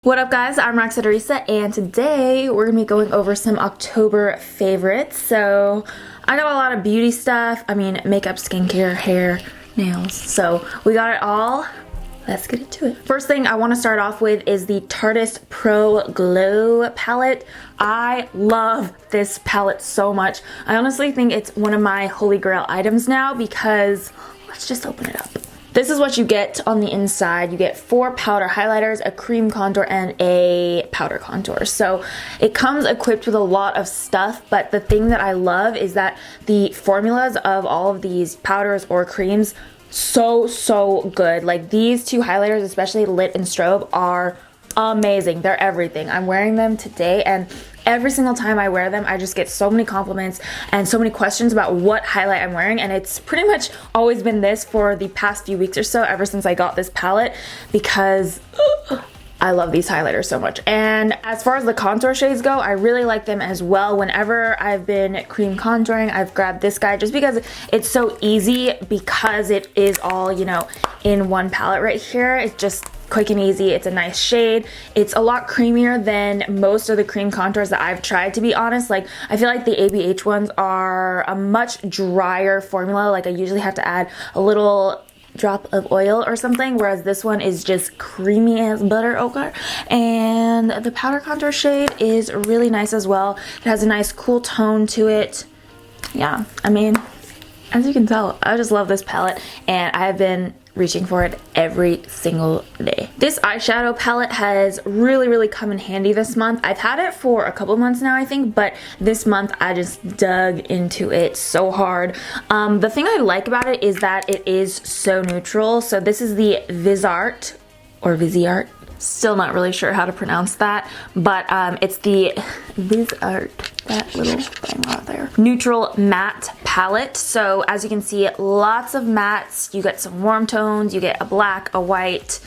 What up guys, I'm Roxette Arisa and today we're going to be going over some October favorites. So I got a lot of beauty stuff, makeup, skincare, hair, nails. So we got it all. Let's get into it. First thing I want to start off with is the Tarte Pro Glow palette. I love this palette so much. I honestly think it's one of my holy grail items now because let's just open it up. This is what you get on the inside. You get 4 powder highlighters, a cream contour, and a powder contour. So it comes equipped with a lot of stuff, but the thing that I love is that the formulas of all of these powders or creams, so good. Like these 2 highlighters, especially Lit and Strobe, are amazing. They're everything. I'm wearing them today and every single time I wear them, I just get so many compliments and so many questions about what highlight I'm wearing, and it's pretty much always been this for the past few weeks or so, ever since I got this palette, because I love these highlighters so much. And as far as the contour shades go, I really like them as well. Whenever I've been cream contouring, I've grabbed this guy just because it's so easy, because it is all, you know, in one palette right here. It's just quick and easy. It's a nice shade. It's a lot creamier than most of the cream contours that I've tried, to be honest. Like, I feel like the ABH ones are a much drier formula. Like, I usually have to add a little drop of oil or something, whereas this one is just creamy as butter. Okay, and the powder contour shade is really nice as well. It has a nice cool tone to it. Yeah, as you can tell, I just love this palette and I have been reaching for it every single day. This eyeshadow palette has really come in handy this month. I've had it for a couple months now, I think, but this month I just dug into it so hard. The thing I like about it is that it is so neutral. So this is the Viseart, or Viseart. Still not really sure how to pronounce that, but it's the Viseart, that little thing right there, neutral matte palette. So as you can see, lots of mattes. You get some warm tones, you get a black, a white,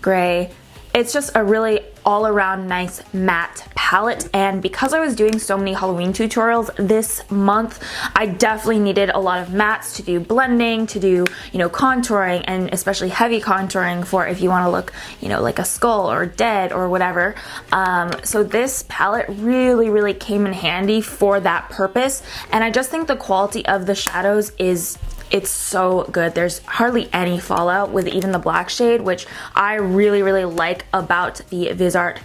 gray. It's just a really all-around nice matte palette, and because I was doing so many Halloween tutorials this month, I definitely needed a lot of mattes to do blending, to do, you know, contouring, and especially heavy contouring for if you want to look, you know, like a skull or dead or whatever. So this palette really came in handy for that purpose, and I just think the quality of the shadows it's so good. There's hardly any fallout with even the black shade, which I really like about the Viseart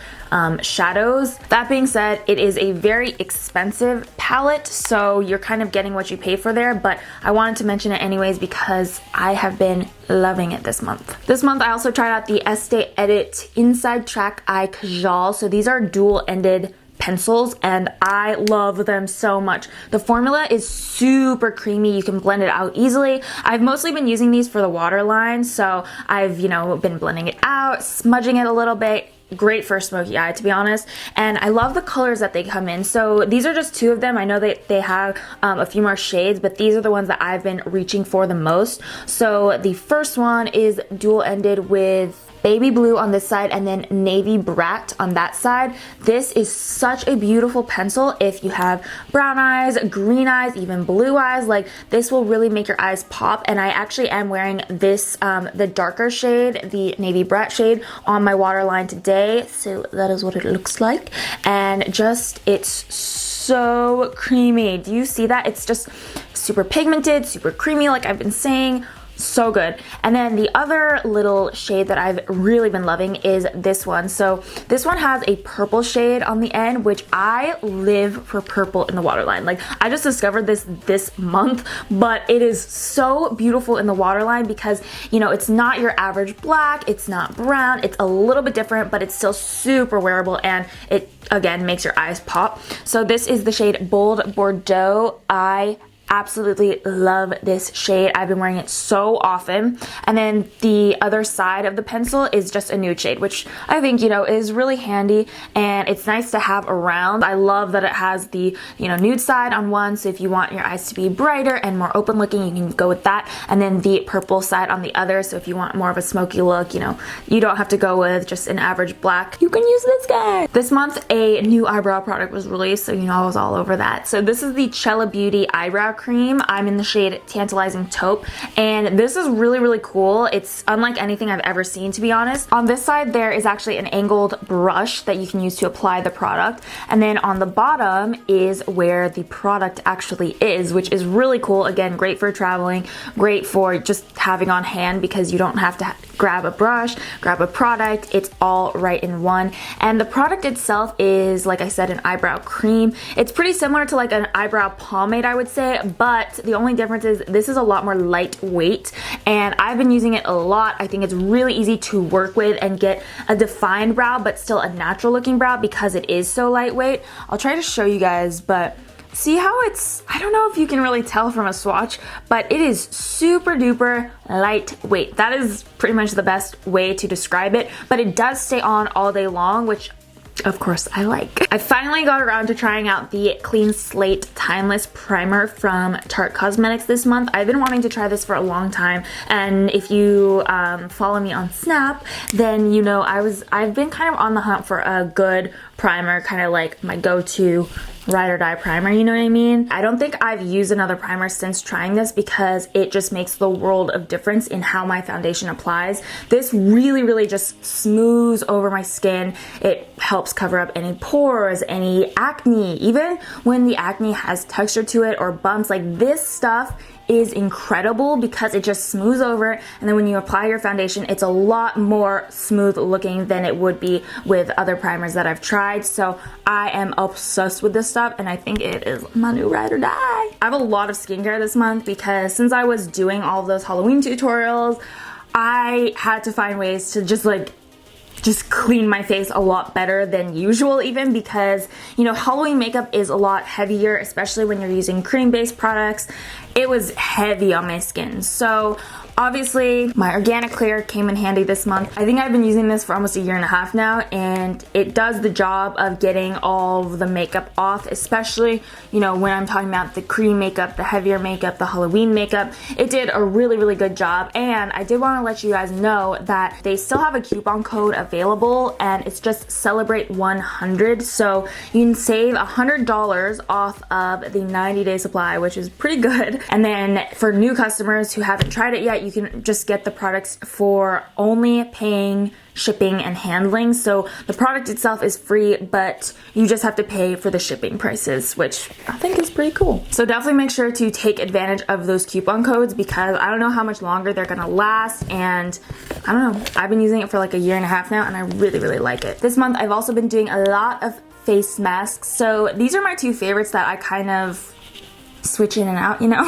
shadows. That being said, it is a very expensive palette, so you're kind of getting what you pay for there, but I wanted to mention it anyways because I have been loving it this month. This month I also tried out the Estee Edit Inside Track Eye Kajal. So these are dual-ended pencils and I love them so much. The formula is super creamy. You can blend it out easily. I've mostly been using these for the waterline, so I've, you know, been blending it out, smudging it a little bit. Great for smoky eye, to be honest, and I love the colors that they come in. So these are just 2 of them. I know that they have a few more shades, but these are the ones that I've been reaching for the most. So the first one is dual-ended with baby blue on this side and then navy brat on that side. This is such a beautiful pencil if you have brown eyes, green eyes, even blue eyes. Like, this will really make your eyes pop, and I actually am wearing this the darker shade, the navy brat shade, on my waterline today, so that is what it looks like. And just, it's so creamy. Do you see that? It's just super pigmented, super creamy, like I've been saying. So good. And then the other little shade that I've really been loving is this one. So this one has a purple shade on the end, which I live for purple in the waterline. Like, I just discovered this month, but it is so beautiful in the waterline because, you know, it's not your average black, it's not brown, it's a little bit different, but it's still super wearable, and it again makes your eyes pop. So this is the shade Bold Bordeaux. I absolutely love this shade. I've been wearing it so often. And then the other side of the pencil is just a nude shade, which I think, you know, is really handy and it's nice to have around. I love that it has the, you know, nude side on one, so if you want your eyes to be brighter and more open looking, you can go with that. And then the purple side on the other, so if you want more of a smoky look, you know, you don't have to go with just an average black. You can use this guy. This month, a new eyebrow product was released, so you know I was all over that. So this is the Cella Beauty Eyebrow Cream. cream. I'm in the shade Tantalizing Taupe, and this is really, really cool. It's unlike anything I've ever seen, to be honest. On this side, there is actually an angled brush that you can use to apply the product, and then on the bottom is where the product actually is, which is really cool. Again, great for traveling, great for just having on hand because you don't have to grab a brush, grab a product. It's all right in one. And the product itself is, like I said, an eyebrow cream. It's pretty similar to like an eyebrow pomade, I would say, but the only difference is this is a lot more lightweight, and I've been using it a lot. I think it's really easy to work with and get a defined brow, but still a natural looking brow because it is so lightweight. I'll try to show you guys, but see how it's, I don't know if you can really tell from a swatch, but it is super duper lightweight. That is pretty much the best way to describe it, but it does stay on all day long, which of course I like. I finally got around to trying out the Clean Slate Timeless Primer from Tarte Cosmetics this month. I've been wanting to try this for a long time, and if you follow me on Snap, then you know I've been kind of on the hunt for a good primer, kind of like my go-to ride or die primer, you know what I mean? I don't think I've used another primer since trying this because it just makes the world of difference in how my foundation applies. This really, really just smooths over my skin. It helps cover up any pores, any acne, even when the acne has texture to it or bumps. Like, this stuff is incredible because it just smooths over, and then when you apply your foundation, it's a lot more smooth looking than it would be with other primers that I've tried. So I am obsessed with this stuff, and I think it is my new ride or die. I have a lot of skincare this month because since I was doing all of those Halloween tutorials, I had to find ways to just clean my face a lot better than usual, even because, you know, Halloween makeup is a lot heavier, especially when you're using cream-based products. It was heavy on my skin. So obviously my organic clear came in handy this month. I think I've been using this for almost a year and a half now, and it does the job of getting all of the makeup off, especially, you know, when I'm talking about the cream makeup, the heavier makeup, the Halloween makeup. It did a really, really good job, and I did want to let you guys know that they still have a coupon code available, and it's just Celebrate 100, so you can save $100 off of the 90-day supply, which is pretty good. And then for new customers who haven't tried it yet, you can just get the products for only paying shipping and handling. So the product itself is free, but you just have to pay for the shipping prices, which I think is pretty cool. So definitely make sure to take advantage of those coupon codes because I don't know how much longer they're gonna last, and I don't know, I've been using it for like a year and a half now, and I really, really like it. This month I've also been doing a lot of face masks. So these are my two favorites that I kind of switch in and out, you know.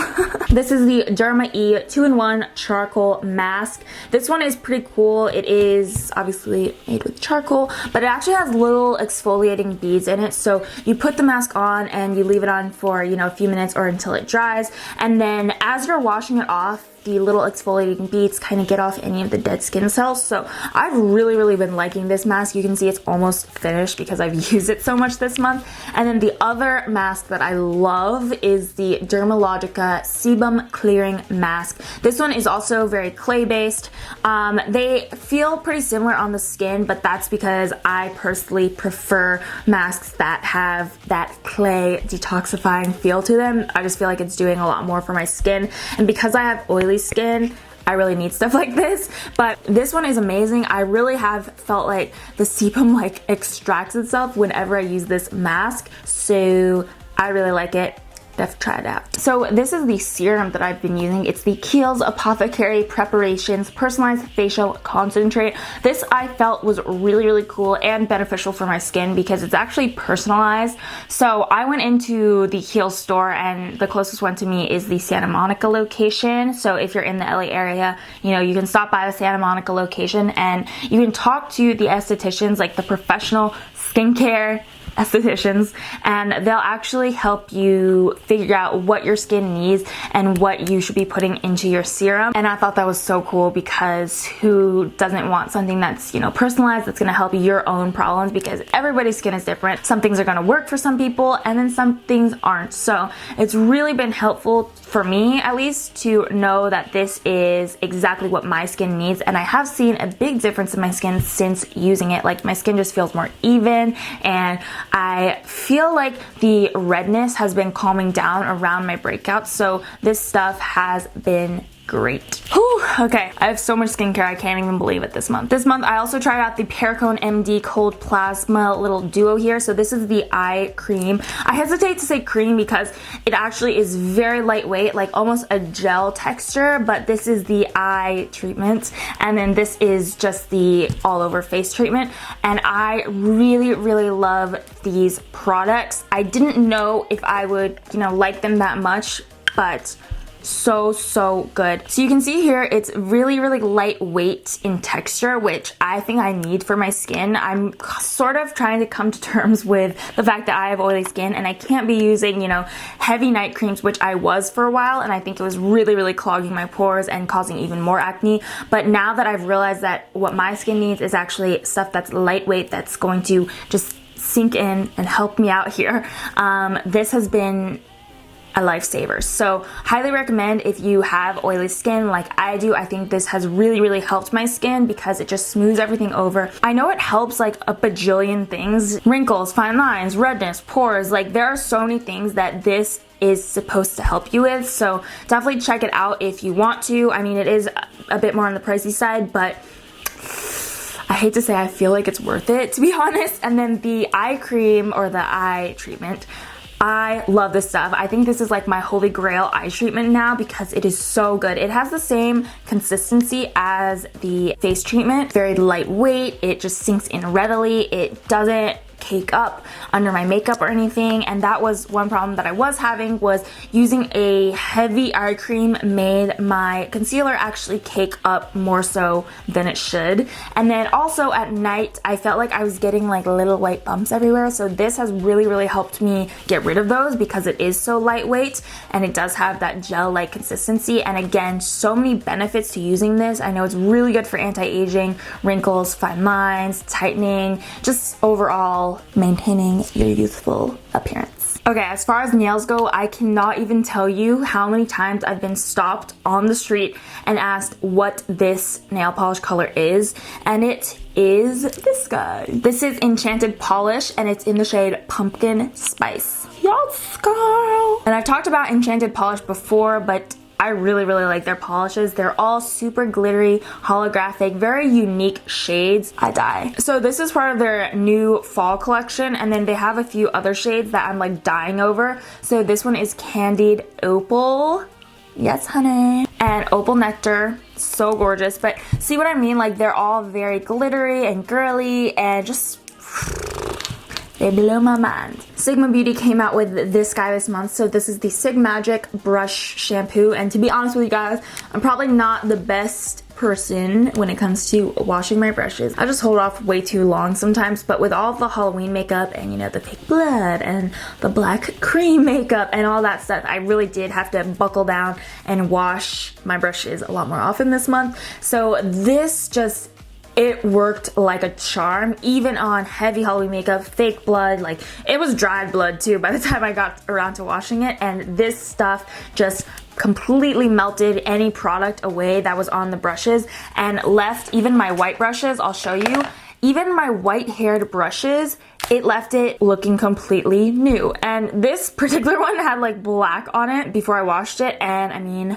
This is the Derma E 2-in-1 charcoal mask. This one is pretty cool. It is obviously made with charcoal, but it actually has little exfoliating beads in it. So you put the mask on and you leave it on for, you know, a few minutes or until it dries, and then as you're washing it off, the little exfoliating beads kind of get off any of the dead skin cells. So I've really, really been liking this mask. You can see it's almost finished because I've used it so much this month. And then the other mask that I love is the Dermalogica Sebum Clearing Mask. This one is also very clay based. They feel pretty similar on the skin, but that's because I personally prefer masks that have that clay detoxifying feel to them. I just feel like it's doing a lot more for my skin, and because I have oily skin, I really need stuff like this. But this one is amazing. I really have felt like the sebum like extracts itself whenever I use this mask, so I really like it. Definitely try it out. So this is the serum that I've been using. It's the Kiehl's Apothecary Preparations Personalized Facial Concentrate. This I felt was really, really cool and beneficial for my skin because it's actually personalized. So I went into the Kiehl store, and the closest one to me is the Santa Monica location. So if you're in the LA area, you know, you can stop by the Santa Monica location and you can talk to the estheticians, like the professional skincare estheticians, and they'll actually help you figure out what your skin needs and what you should be putting into your serum. And I thought that was so cool because who doesn't want something that's, you know, personalized, that's going to help your own problems, because everybody's skin is different. Some things are going to work for some people and then some things aren't. So it's really been helpful for me, at least, to know that this is exactly what my skin needs. And I have seen a big difference in my skin since using it. Like, my skin just feels more even, and I feel like the redness has been calming down around my breakouts, so this stuff has been great. Whew, okay, I have so much skincare, I can't even believe it this month. This month I also tried out the Perricone MD Cold Plasma little duo here. So this is the eye cream. I hesitate to say cream because it actually is very lightweight, like almost a gel texture, but this is the eye treatment, and then this is just the all over face treatment, and I really love these products. I didn't know if I would, you know, like them that much, but so good. So you can see here it's really lightweight in texture, which I think I need for my skin. I'm sort of trying to come to terms with the fact that I have oily skin and I can't be using, you know, heavy night creams, which I was for a while, and I think it was really clogging my pores and causing even more acne. But now that I've realized that what my skin needs is actually stuff that's lightweight, that's going to just sink in and help me out here, this has been a lifesaver. So highly recommend if you have oily skin like I do. I think this has really helped my skin because it just smooths everything over. I know it helps like a bajillion things. Wrinkles, fine lines, redness, pores, like there are so many things that this is supposed to help you with. So definitely check it out if you want to. I mean, it is a bit more on the pricey side, but I hate to say I feel like it's worth it, to be honest. And then the eye cream or the eye treatment, I love this stuff. I think this is like my holy grail eye treatment now because it is so good. It has the same consistency as the face treatment. Very lightweight. It just sinks in readily. It doesn't cake up under my makeup or anything, and that was one problem that I was having, was using a heavy eye cream made my concealer actually cake up more so than it should. And then also at night I felt like I was getting like little white bumps everywhere, so this has really helped me get rid of those because it is so lightweight and it does have that gel-like consistency. And again, so many benefits to using this. I know it's really good for anti-aging, wrinkles, fine lines, tightening, just overall maintaining your youthful appearance. Okay, as far as nails go, I cannot even tell you how many times I've been stopped on the street and asked what this nail polish color is, and it is this guy. This is Enchanted Polish, and it's in the shade Pumpkin Spice. Yes, girl! And I've talked about Enchanted Polish before, but I really like their polishes. They're all super glittery, holographic, very unique shades. I die. So this is part of their new fall collection, and then they have a few other shades that I'm like dying over. So this one is Candied Opal. Yes, honey. And Opal Nectar. So gorgeous. But see what I mean? Like they're all very glittery and girly and just they blow my mind. Sigma Beauty came out with this guy this month. So this is the Sig Magic Brush Shampoo. And to be honest with you guys, I'm probably not the best person when it comes to washing my brushes. I just hold off way too long sometimes, but with all the Halloween makeup and, you know, the fake blood and the black cream makeup and all that stuff, I really did have to buckle down and wash my brushes a lot more often this month. So this just, it worked like a charm, even on heavy Halloween makeup, fake blood, like it was dried blood too by the time I got around to washing it, and this stuff just completely melted any product away that was on the brushes and left even my white brushes, I'll show you, even my white haired brushes, it left it looking completely new. And this particular one had like black on it before I washed it, and I mean,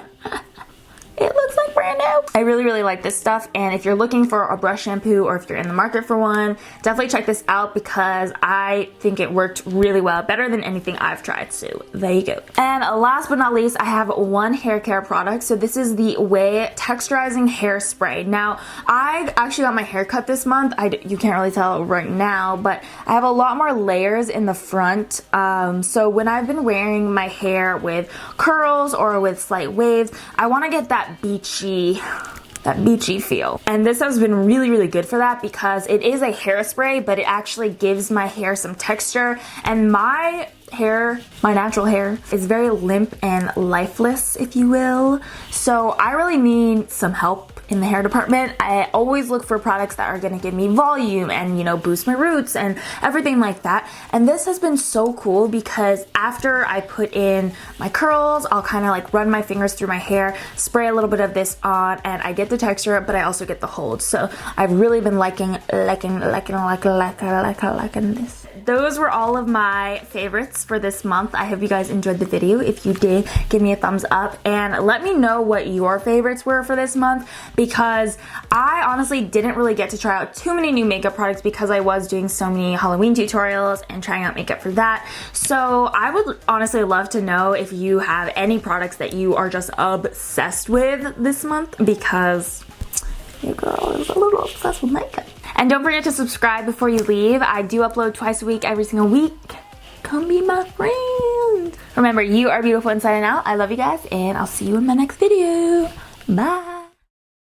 it looks like brand new. I really like this stuff, and if you're looking for a brush shampoo or if you're in the market for one, definitely check this out because I think it worked really well, better than anything I've tried, so there you go. And last but not least, I have one hair care product. So this is the Way Texturizing Hairspray. Now, I actually got my hair cut this month. You can't really tell right now, but I have a lot more layers in the front. So when I've been wearing my hair with curls or with slight waves, I want to get that beachy feel. And this has been really good for that because it is a hairspray, but it actually gives my hair some texture. And my hair, my natural hair, is very limp and lifeless, if you will. So I really need some help in the hair department. I always look for products that are gonna give me volume and, you know, boost my roots and everything like that. And this has been so cool because after I put in my curls, I'll kind of like run my fingers through my hair, spray a little bit of this on, and I get the texture, but I also get the hold. So I've really been liking this. Those were all of my favorites for this month. I hope you guys enjoyed the video. If you did, give me a thumbs up and let me know what your favorites were for this month, because I honestly didn't really get to try out too many new makeup products because I was doing so many Halloween tutorials and trying out makeup for that. So I would honestly love to know if you have any products that you are just obsessed with this month, because your girl is a little obsessed with makeup. And don't forget to subscribe before you leave. I do upload twice a week, every single week. Come be my friend. Remember, you are beautiful inside and out. I love you guys, and I'll see you in my next video. Bye.